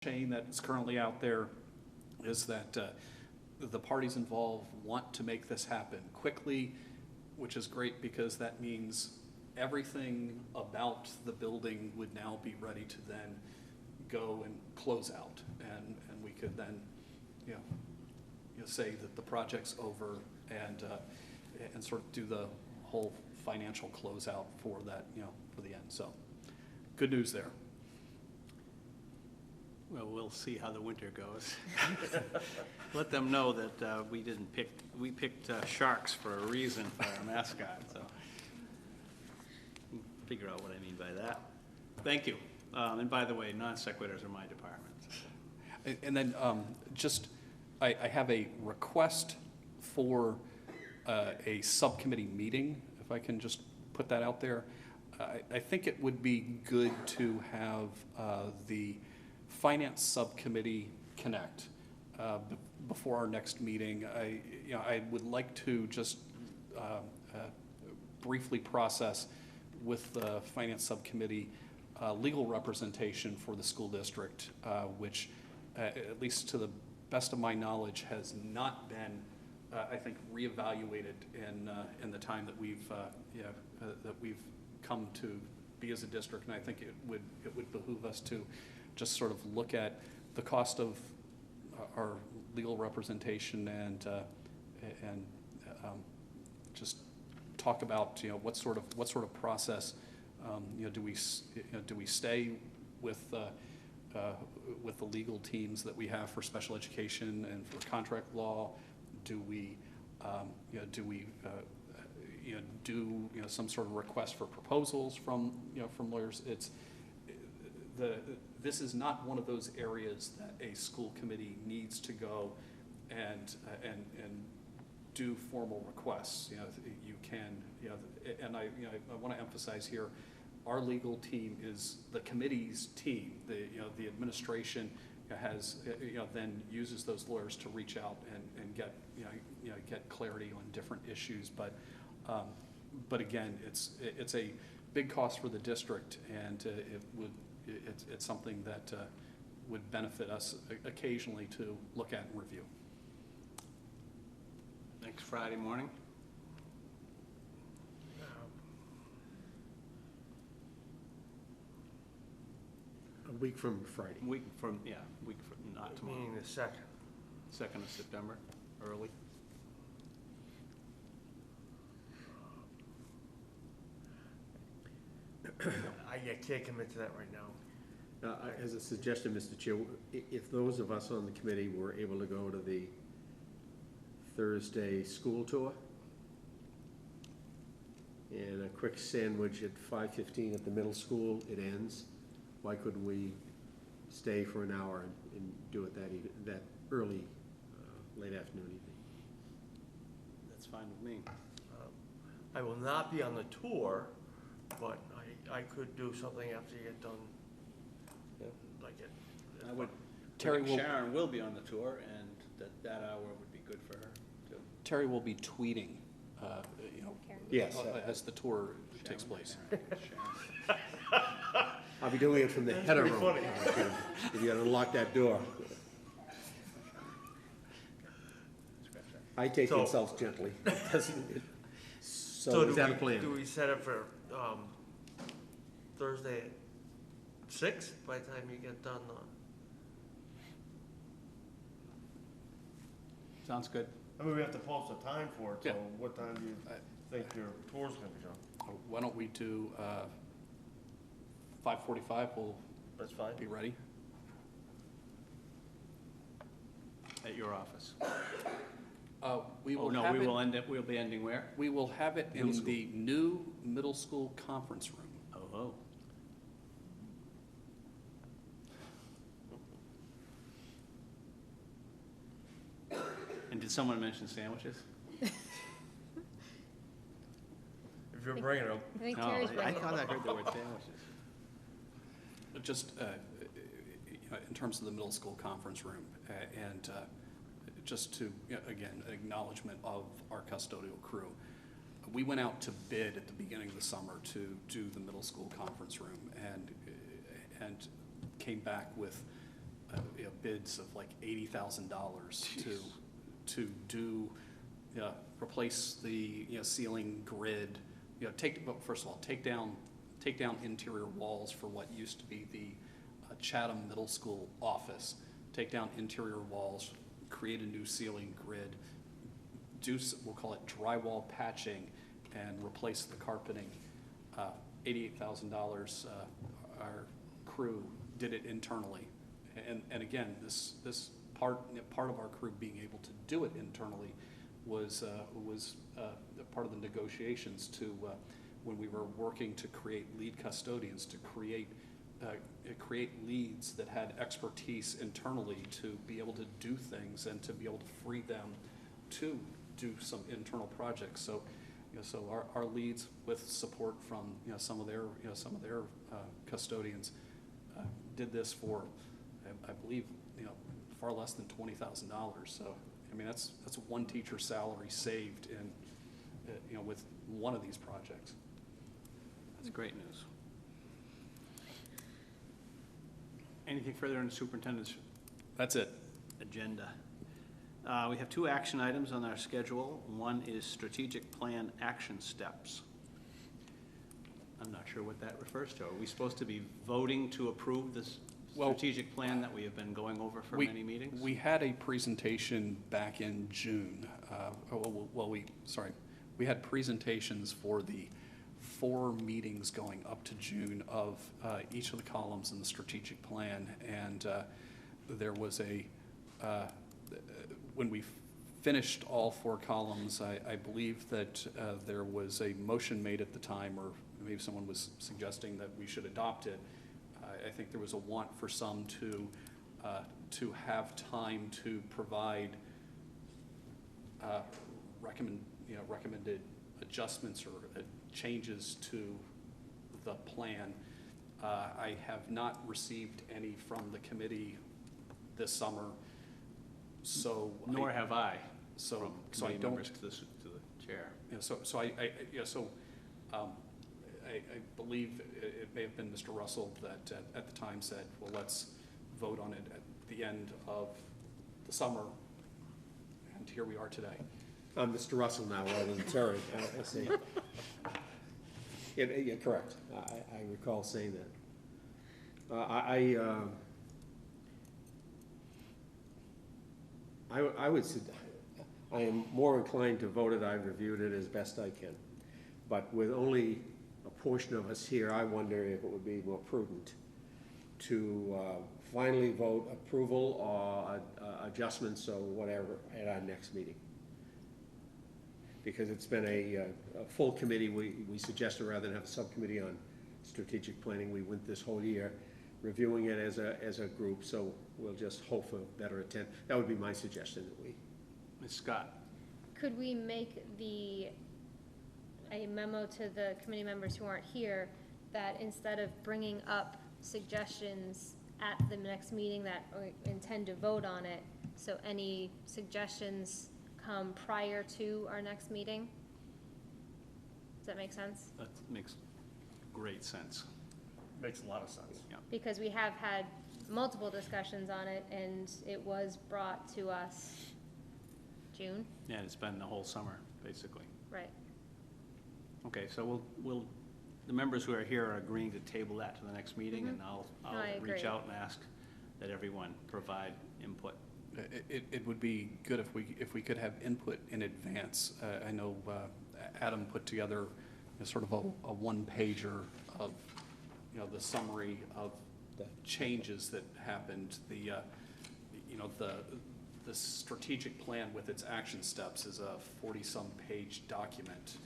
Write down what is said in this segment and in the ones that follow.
chain that is currently out there is that the parties involved want to make this happen quickly, which is great because that means everything about the building would now be ready to then go and close out. And we could then, say that the project's over and sort of do the whole financial closeout for that, for the end. So good news there. Well, we'll see how the winter goes. Let them know that we picked sharks for a reason for our mascot, so figure out what I mean by that. Thank you. And by the way, non sequiturs are my department. And then I have a request for a subcommittee meeting, if I can just put that out there. I think it would be good to have the Finance Subcommittee connect before our next meeting. I would like to just briefly process with the Finance Subcommittee legal representation for the school district, which, at least to the best of my knowledge, has not been, I think, reevaluated in the time that we've come to be as a district. And I think it would behoove us to just sort of look at the cost of our legal representation and just talk about what sort of process do we stay with the legal teams that we have for special education and for contract law? Do we do some sort of request for proposals from lawyers? This is not one of those areas that a school committee needs to go and do formal requests. You can, and I want to emphasize here, our legal team is the committee's team. The administration has then uses those lawyers to reach out and get get clarity on different issues. But again, it's a big cost for the district, and it's something that would benefit us occasionally to look at and review. Next Friday morning? A week from Friday. Week from not tomorrow. Meaning the 2nd. 2nd of September, early. I can't commit to that right now. As a suggestion, Mr. Chair, if those of us on the committee were able to go to the Thursday school tour and a quick sandwich at 5:15 at the middle school, it ends. Why couldn't we stay for an hour and do it that early, late afternoon evening? That's fine with me. I will not be on the tour, but I could do something after you get done. Like it. I would. Terry Sharon will be on the tour, and that hour would be good for her too. Terry will be tweeting, Yes. as the tour takes place. I'll be doing it from the header room. Funny. If you gotta unlock that door. I take So- insults gently. So So do is that we, a plan? do we set it for Thursday at 6 by the time you get done? Sounds good. I mean, we have to post a time for it, so Yeah. what time do you think your tour's gonna be done? Why don't we do 5:45? We'll That's fine. be ready. At your office. We will No, have we it. will end it. We'll be ending where? We will have it in Middle school. the new middle school conference room. Oh. And did someone mention sandwiches? If you're bringing them. I think No, Terry's I bringing thought I heard the word sandwiches. Just in terms of the middle school conference room, and just to, again, acknowledgement of our custodial crew. We went out to bid at the beginning of the summer to do the middle school conference room, and came back with bids of like $80,000 to do, replace the, ceiling grid, but first of all, take down interior walls for what used to be the Chatham Middle School office, take down interior walls, create a new ceiling grid, we'll call it drywall patching, and replace the carpeting. $88,000, our crew did it internally. And again, this part of our crew being able to do it internally was part of the negotiations to, when we were working to create lead custodians, to create leads that had expertise internally to be able to do things and to be able to free them to do some internal projects. So, so our leads, with support from some of their custodians, did this for, I believe, far less than $20,000. So I mean, that's one teacher's salary saved in with one of these projects. That's great news. Anything further on the superintendent's That's it. agenda? We have 2 action items on our schedule. One is strategic plan action steps. I'm not sure what that refers to. Are we supposed to be voting to approve this strategic plan that we have been going over for many meetings? We had a presentation back in June. We had presentations for the 4 meetings going up to June of each of the columns in the strategic plan, and there was when we finished all 4 columns, I believe that there was a motion made at the time, or maybe someone was suggesting that we should adopt it. I think there was a want for some to have time to provide recommended adjustments or changes to the plan. I have not received any from the committee this summer, so Nor have I. So So I don't. to the chair. I believe it may have been Mr. Russell that at the time said, well, let's vote on it at the end of the summer, and here we are today. I'm Mr. Russell now rather than Terry. I see. Yeah, correct. I recall saying that. I would say, I am more inclined to vote it. I've reviewed it as best I can. But with only a portion of us here, I wonder if it would be more prudent to finally vote approval or adjustments or whatever at our next meeting. Because it's been a full committee. We suggested rather than have a subcommittee on strategic planning, we went this whole year reviewing it as a group, so we'll just hope for better attend. That would be my suggestion that we. Ms. Scott? Could we make a memo to the committee members who aren't here that instead of bringing up suggestions at the next meeting that we intend to vote on it, so any suggestions come prior to our next meeting? Does that make sense? That makes great sense. Makes a lot of sense. Yeah. Because we have had multiple discussions on it, and it was brought to us June, Yeah, it's been the whole summer, basically. right? Okay, so the members who are here are agreeing to table that to the next meeting, and I'll I reach agree. out and ask that everyone provide input. It would be good if we could have input in advance. I know Adam put together sort of a one-pager of the summary of the changes that happened. The strategic plan with its action steps is a 40-some page document.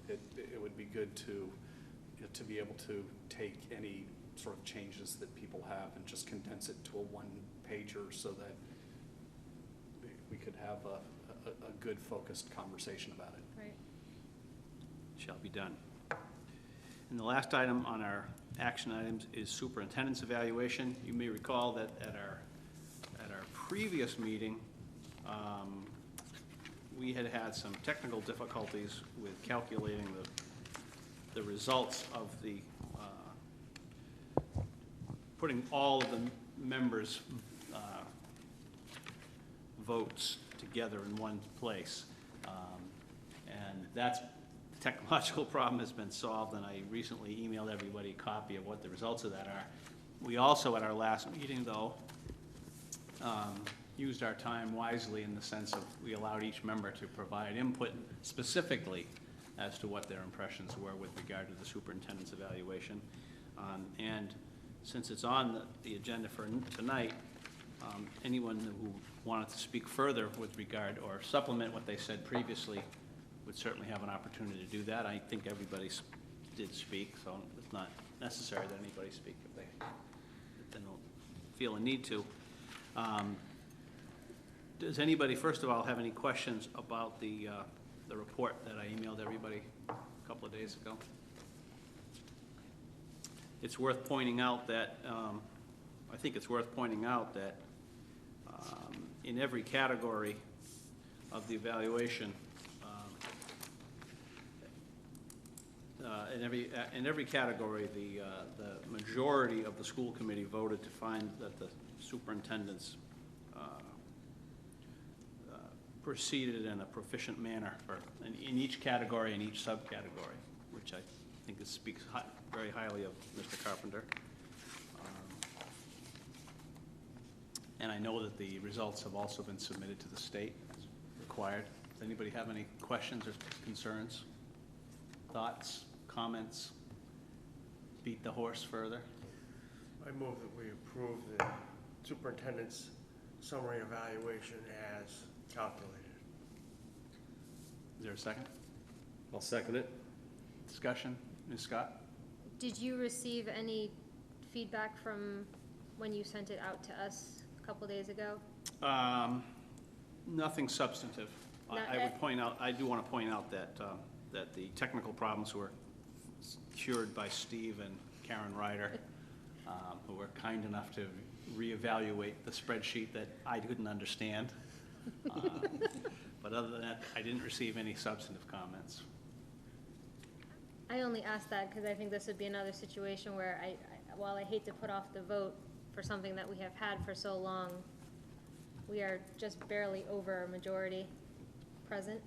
It would be good to be able to take any sort of changes that people have and just condense it to a one-pager so that we could have a good focused conversation about it. Right. Shall be done. And the last item on our action items is superintendent's evaluation. You may recall that at our previous meeting, we had some technical difficulties with calculating the results of the, putting all of the members' votes together in one place. And that's, the technological problem has been solved, and I recently emailed everybody a copy of what the results of that are. We also, at our last meeting, though, used our time wisely in the sense of we allowed each member to provide input specifically as to what their impressions were with regard to the superintendent's evaluation. And since it's on the agenda for tonight, anyone who wanted to speak further with regard or supplement what they said previously would certainly have an opportunity to do that. I think everybody did speak, so it's not necessary that anybody speak if they don't feel a need to. Does anybody, first of all, have any questions about the report that I emailed everybody a couple of days ago? It's worth pointing out that, I think it's worth pointing out that in every category of the evaluation, in every category, the majority of the school committee voted to find that the superintendent's proceeded in a proficient manner in each category and each subcategory, which I think speaks very highly of Mr. Carpenter. And I know that the results have also been submitted to the state as required. Does anybody have any questions or concerns, thoughts, comments? Beat the horse further? I move that we approve the superintendent's summary evaluation as calculated. Is there a second? I'll second it. Discussion? Ms. Scott? Did you receive any feedback from when you sent it out to us a couple days ago? Nothing substantive. I would point out, I do want to point out that, that the technical problems were cured by Steve and Karen Ryder, who were kind enough to reevaluate the spreadsheet that I couldn't understand. But other than that, I didn't receive any substantive comments. I only asked that because I think this would be another situation where while I hate to put off the vote for something that we have had for so long, we are just barely over a majority present,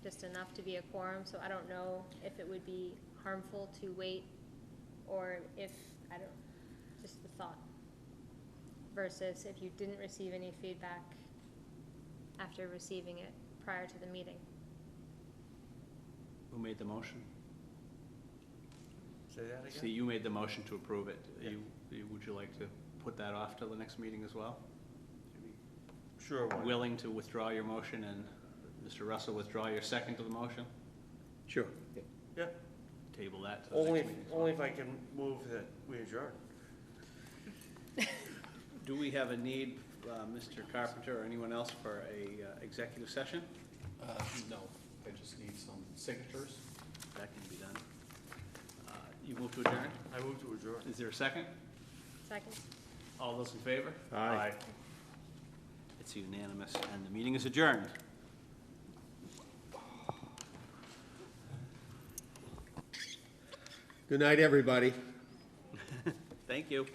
just enough to be a quorum, so I don't know if it would be harmful to wait, or if, just the thought, versus if you didn't receive any feedback after receiving it prior to the meeting. Who made the motion? Say that again? See, you made the motion to approve it. Yeah. Would you like to put that off till the next meeting as well? Sure. why not? Willing to withdraw your motion and Mr. Russell withdraw your second to the motion? Sure. Yeah, Table that to the next only, meeting as well. only if I can move that we adjourn. Do we have a need, Mr. Carpenter or anyone else, for a executive session? No, I just need some signatures. That can be done. You move to adjourn? I move to adjourn. Is there a second? Second? All those in favor? Aye. It's unanimous, and the meeting is adjourned. Good night, everybody. Thank you.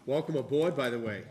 Welcome aboard, by the way.